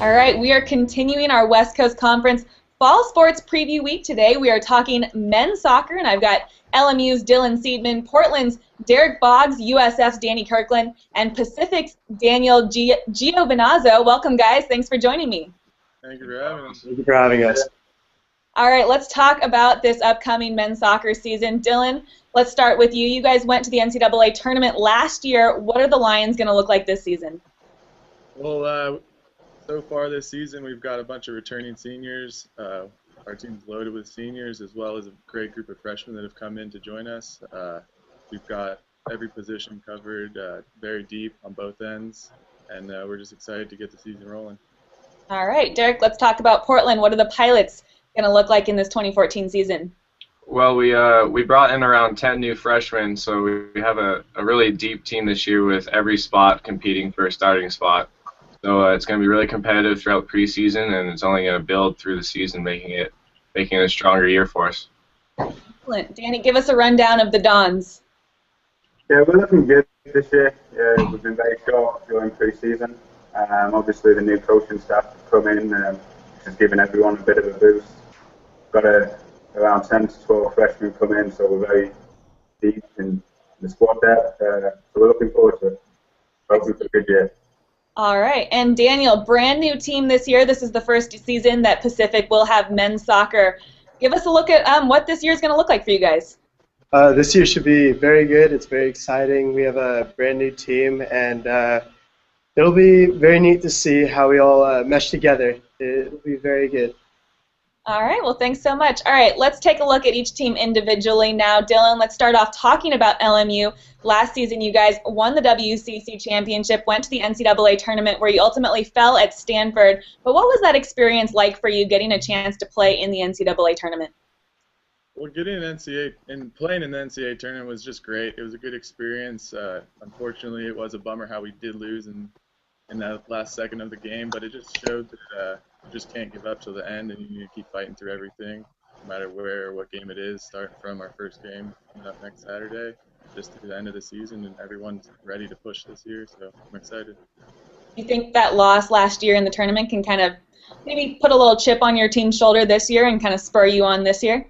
All right, we are continuing our West Coast Conference Fall Sports Preview Week today. We are talking men's soccer, and I've got LMU's Dylan Seidman, Portland's Derek Boggs, USF's Danny Kirkland, and Pacific's Daniel Giovinazzo. Welcome, guys. Thanks for joining me. Thank you for having us. Thank you for having us. All right, let's talk about this upcoming men's soccer season. Dylan, let's start with you. You guys went to the NCAA tournament last year. What are the Lions going to look like this season? Well, so far this season, we've got a bunch of returning seniors. Our team's loaded with seniors, as well as a great group of freshmen that have come in to join us. We've got every position covered, very deep on both ends, and we're just excited to get the season rolling. All right, Derek, let's talk about Portland. What are the Pilots going to look like in this 2014 season? Well, we brought in around 10 new freshmen, so we have a really deep team this year with every spot competing for a starting spot. So it's going to be really competitive throughout preseason, and it's only going to build through the season, making it a stronger year for us. Excellent. Danny, give us a rundown of the Dons. Yeah, we're looking good this year. We've been very sharp during preseason. Obviously, the new coaching staff have come in, which has given everyone a bit of a boost. Got around 10 to 12 freshmen come in, so we're very deep in the squad there. So we're looking forward to it. Hoping for a good year. All right, and Daniel, brand new team this year. This is the first season that Pacific will have men's soccer. Give us a look at what this year is going to look like for you guys. This year should be very good. It's very exciting. We have a brand new team, and it'll be very neat to see how we all mesh together. It'll be very good. All right, well, thanks so much. All right, let's take a look at each team individually now. Dylan, let's start off talking about LMU. Last season, you guys won the WCC championship, went to the NCAA tournament where you ultimately fell at Stanford. But what was that experience like for you getting a chance to play in the NCAA tournament? Well, getting an NCAA and playing in the NCAA tournament was just great. It was a good experience. Unfortunately, it was a bummer how we did lose in that last second of the game, but it just showed that you just can't give up till the end, and you need to keep fighting through everything, no matter where or what game it is, starting from our first game coming up next Saturday, just to the end of the season, and everyone's ready to push this year, so I'm excited. Do you think that loss last year in the tournament can kind of maybe put a little chip on your team's shoulder this year and kind of spur you on this year?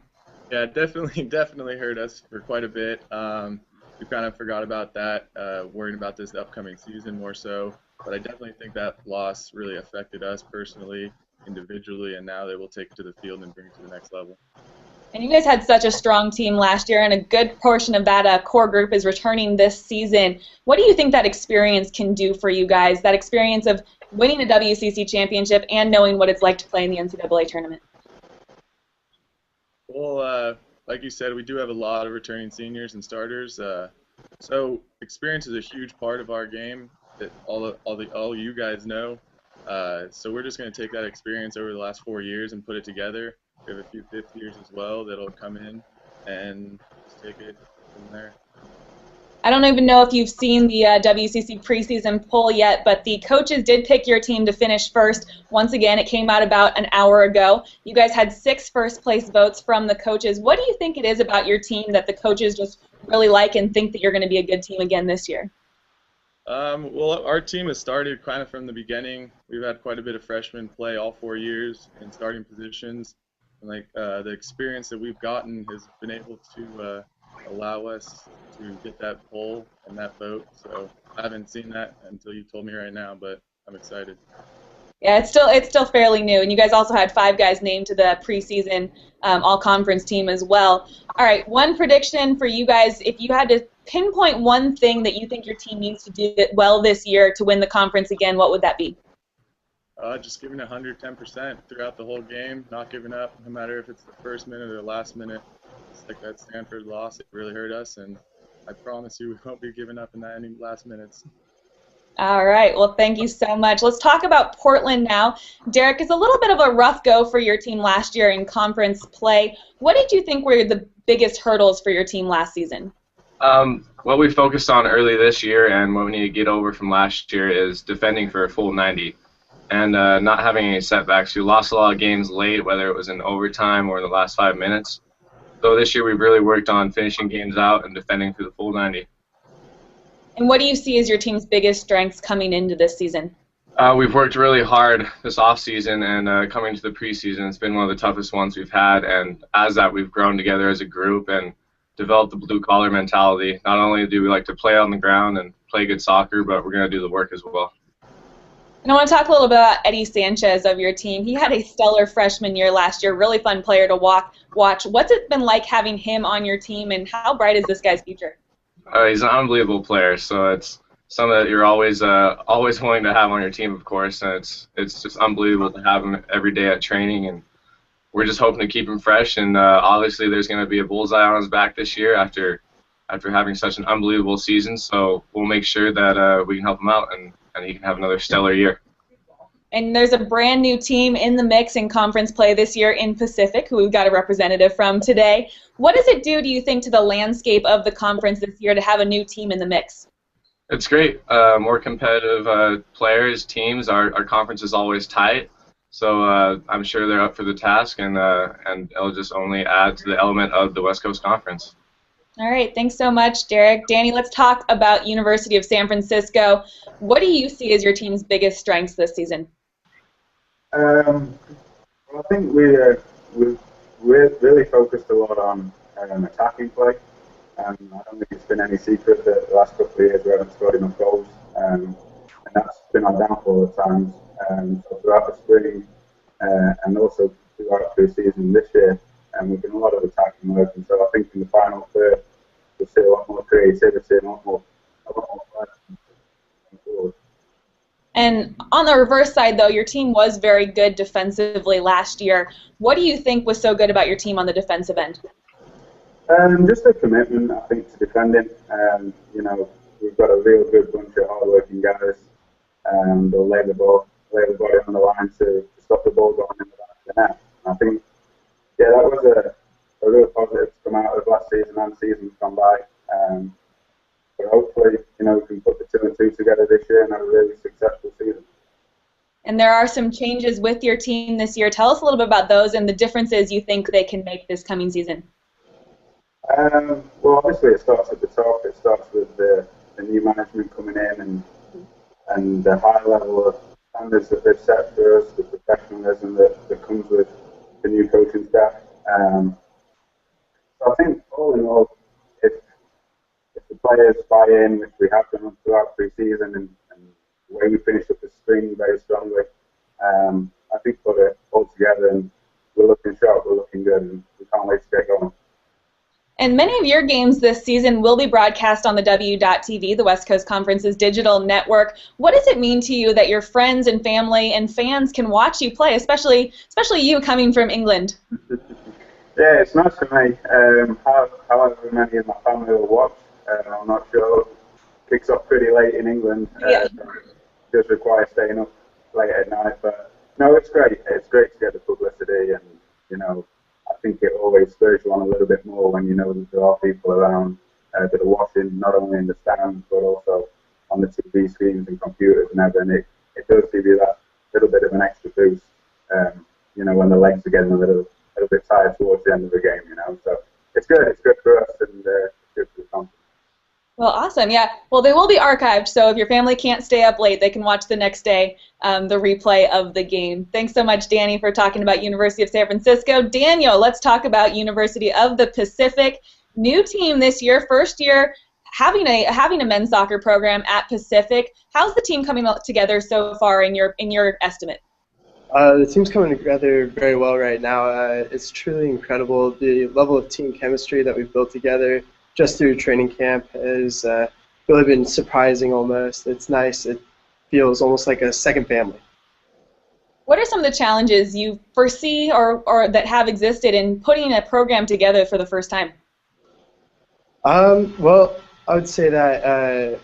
Yeah, definitely hurt us for quite a bit. We kind of forgot about that, worrying about this upcoming season more so. But I definitely think that loss really affected us personally, individually, and now they will take it to the field and bring it to the next level. And you guys had such a strong team last year, and a good portion of that core group is returning this season. What do you think that experience can do for you guys, that experience of winning a WCC championship and knowing what it's like to play in the NCAA tournament? Well, like you said, we do have a lot of returning seniors and starters, so experience is a huge part of our game that all you guys know. So we're just going to take that experience over the last 4 years and put it together. We have a few fifth years as well that'll come in and just take it from there. I don't even know if you've seen the WCC preseason poll yet, but the coaches did pick your team to finish first. Once again, it came out about an hour ago. You guys had 6 first-place votes from the coaches. What do you think it is about your team that the coaches just really like and think that you're going to be a good team again this year? Well, our team has started kind of from the beginning. We've had quite a bit of freshmen play all 4 years in starting positions. And the experience that we've gotten has been able to allow us to get that poll and that vote. So I haven't seen that until you told me right now, but I'm excited. Yeah, it's still fairly new, and you guys also had 5 guys named to the preseason all-conference team as well. All right, one prediction for you guys: if you had to pinpoint one thing that you think your team needs to do well this year to win the conference again, what would that be? Just giving 110% throughout the whole game, not giving up, no matter if it's the first minute or the last minute. It's like that Stanford loss, it really hurt us, and I promise you we won't be giving up in that any last minutes. All right, well, thank you so much. Let's talk about Portland now. Derek, it's a little bit of a rough go for your team last year in conference play. What did you think were the biggest hurdles for your team last season? What we focused on early this year and what we need to get over from last year is defending for a full 90 and not having any setbacks. We lost a lot of games late, whether it was in overtime or in the last 5 minutes. So this year we've really worked on finishing games out and defending for the full 90. And what do you see as your team's biggest strengths coming into this season? We've worked really hard this off season, and coming to the preseason, it's been one of the toughest ones we've had. And as that, we've grown together as a group and developed the blue collar mentality. Not only do we like to play on the ground and play good soccer, but we're going to do the work as well. And I want to talk a little bit about Eddie Sanchez of your team. He had a stellar freshman year last year, really fun player to watch. What's it been like having him on your team, and how bright is this guy's future? He's an unbelievable player, so it's something that you're always willing to have on your team, of course. And it's just unbelievable to have him every day at training, and we're just hoping to keep him fresh. And obviously, there's going to be a bullseye on his back this year after having such an unbelievable season. So we'll make sure that we can help him out and he can have another stellar year. And there's a brand new team in the mix in conference play this year in Pacific, who we've got a representative from today. What does it do you think, to the landscape of the conference this year to have a new team in the mix? It's great. More competitive players, teams. Our conference is always tight, so I'm sure they're up for the task, and it'll just only add to the element of the West Coast Conference. All right, thanks so much, Derek. Danny, let's talk about University of San Francisco. What do you see as your team's biggest strengths this season? Well, I think we're really focused a lot on attacking play. I don't think it's been any secret that the last couple of years we haven't scored enough goals, and that's been our downfall at times. So throughout the spring and also throughout the season this year, we've done a lot of attacking work. And so I think in the final third we'll see a lot more creativity and a lot more forward. And on the reverse side, though, your team was very good defensively last year. What do you think was so good about your team on the defensive end? Just the commitment, I think, to defending. We've got a real good bunch of hard-working guys. They'll lay the body on the line to stop the ball going in the net. And I think, that was a real positive to come out of last season and seasons gone by. But hopefully, we can put the 2 and 2 together this year and have a really successful season. And there are some changes with your team this year. Tell us a little bit about those and the differences you think they can make this coming season. Well, obviously it starts at the top. It starts with the new management coming in and the high level of standards that they've set for us, the professionalism that comes with the new coaching staff. So I think all in all, if the players buy in, which we have done throughout pre-season and the way we finished up the spring very strongly, I think put it all together and we're looking sharp, we're looking good, and we can't wait to get going. And many of your games this season will be broadcast on the W.TV, the West Coast Conference's digital network. What does it mean to you that your friends and family and fans can watch you play, especially you coming from England? Yeah, it's nice for me. However many of my family will watch, I'm not sure. It kicks off pretty late in England. Yeah. Does require staying up late at night, but no, it's great. It's great to get the publicity, and I think it always spurs you on a little bit more when you know that there are people around that are watching, not only in the stands but also on the TV screens and computers and everything. It does give you that little bit of an extra boost, when the legs are getting a little bit tired towards the end of the game, So it's good. It's good for us and it's good for the conference. Well, awesome. Yeah. Well, they will be archived, so if your family can't stay up late, they can watch the next day the replay of the game. Thanks so much, Danny, for talking about University of San Francisco. Daniel, let's talk about University of the Pacific. New team this year, first year having a men's soccer program at Pacific. How's the team coming together so far in your estimate? The team's coming together very well right now. It's truly incredible. The level of team chemistry that we've built together just through training camp has really been surprising almost. It's nice. It feels almost like a second family. What are some of the challenges you foresee or that have existed in putting a program together for the first time? Well, I would say that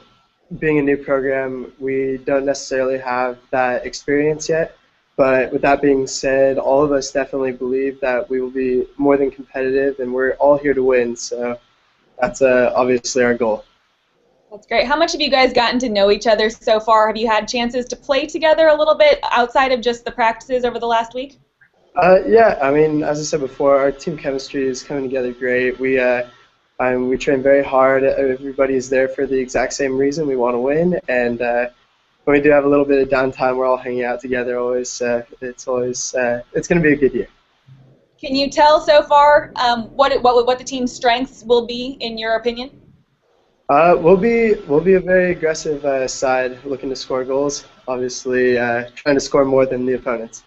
being a new program, we don't necessarily have that experience yet. But with that being said, all of us definitely believe that we will be more than competitive, and we're all here to win. So that's obviously our goal. That's great. How much have you guys gotten to know each other so far? Have you had chances to play together a little bit outside of just the practices over the last week? Yeah, I mean, as I said before, our team chemistry is coming together great. We train very hard. Everybody is there for the exact same reason. We want to win, and when we do have a little bit of downtime, we're all hanging out together always. It's going to be a good year. Can you tell so far what the team's strengths will be, in your opinion? We'll be a very aggressive side, looking to score goals. Obviously, trying to score more than the opponents.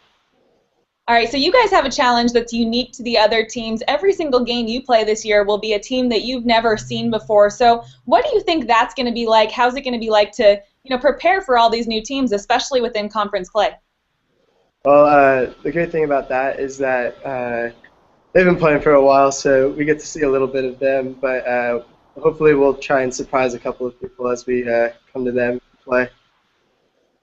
All right, so you guys have a challenge that's unique to the other teams. Every single game you play this year will be a team that you've never seen before. So what do you think that's going to be like? How's it going to be like to prepare for all these new teams, especially within conference play? Well, the great thing about that is that they've been playing for a while, so we get to see a little bit of them. But hopefully we'll try and surprise a couple of people as we come to them and play.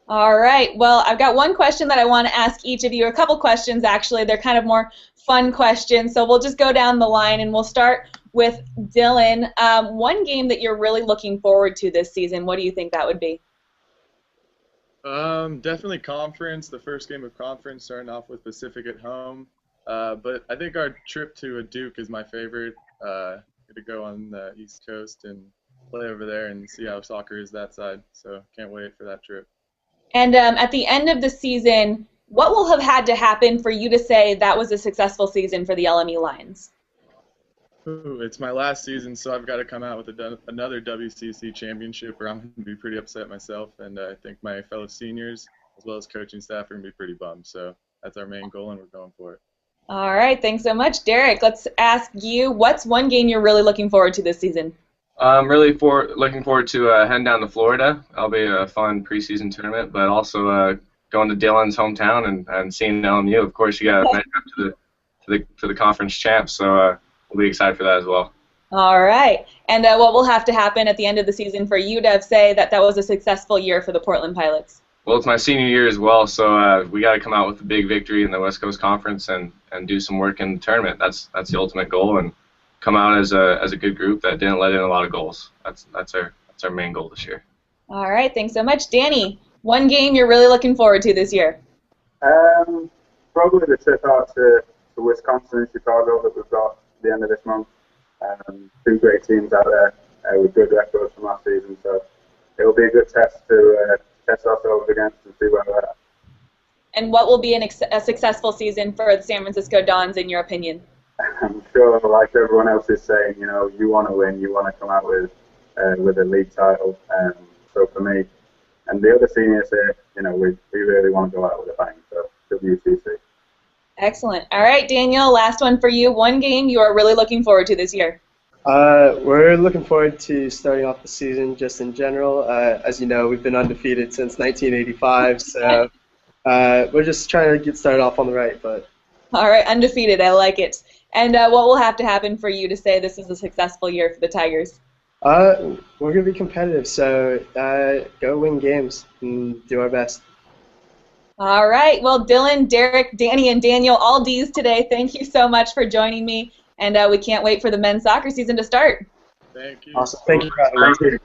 All right. Well, I've got one question that I want to ask each of you. A couple questions, actually. They're kind of more fun questions. So we'll just go down the line, and we'll start with Dylan. One game that you're really looking forward to this season, what do you think that would be? Definitely conference. The first game of conference, starting off with Pacific at home. But I think our trip to a Duke is my favorite. To go on the East Coast and play over there and see how soccer is that side. So can't wait for that trip. And at the end of the season, what will have had to happen for you to say that was a successful season for the LMU Lions? Ooh, it's my last season, so I've got to come out with another WCC championship, or I'm going to be pretty upset myself. And I think my fellow seniors, as well as coaching staff, are going to be pretty bummed. So that's our main goal, and we're going for it. All right, thanks so much. Derek, let's ask you, what's one game you're really looking forward to this season? I'm really looking forward to heading down to Florida. That'll be a fun preseason tournament, but also going to Dylan's hometown and seeing LMU. Of course, you got to measure up to the conference champs, so we'll be excited for that as well. All right. And what will have to happen at the end of the season for you to say that was a successful year for the Portland Pilots? Well, it's my senior year as well, so we got to come out with a big victory in the West Coast Conference and do some work in the tournament. That's the ultimate goal, and come out as a good group that didn't let in a lot of goals. That's our main goal this year. All right, thanks so much. Danny, one game you're really looking forward to this year? Probably the trip out to Wisconsin and Chicago that we've got at the end of this month. Two great teams out there with good records from last season, so it'll be a good test to test ourselves against and see where we're at. And what will be a successful season for the San Francisco Dons, in your opinion? I'm sure, like everyone else is saying, you want to win, you want to come out with a league title. So for me, and the other seniors here, we really want to go out with a bang. So WCC. Excellent. All right, Daniel, last one for you. One game you are really looking forward to this year? We're looking forward to starting off the season just in general. As you know, we've been undefeated since 1985, so we're just trying to get started off on the right foot. All right, undefeated. I like it. And what will have to happen for you to say this is a successful year for the Tigers? We're going to be competitive, so go win games and do our best. All right. Well, Dylan, Derek, Danny, and Daniel, all Ds today. Thank you so much for joining me, and we can't wait for the men's soccer season to start. Thank you. Awesome. Thank you for having me.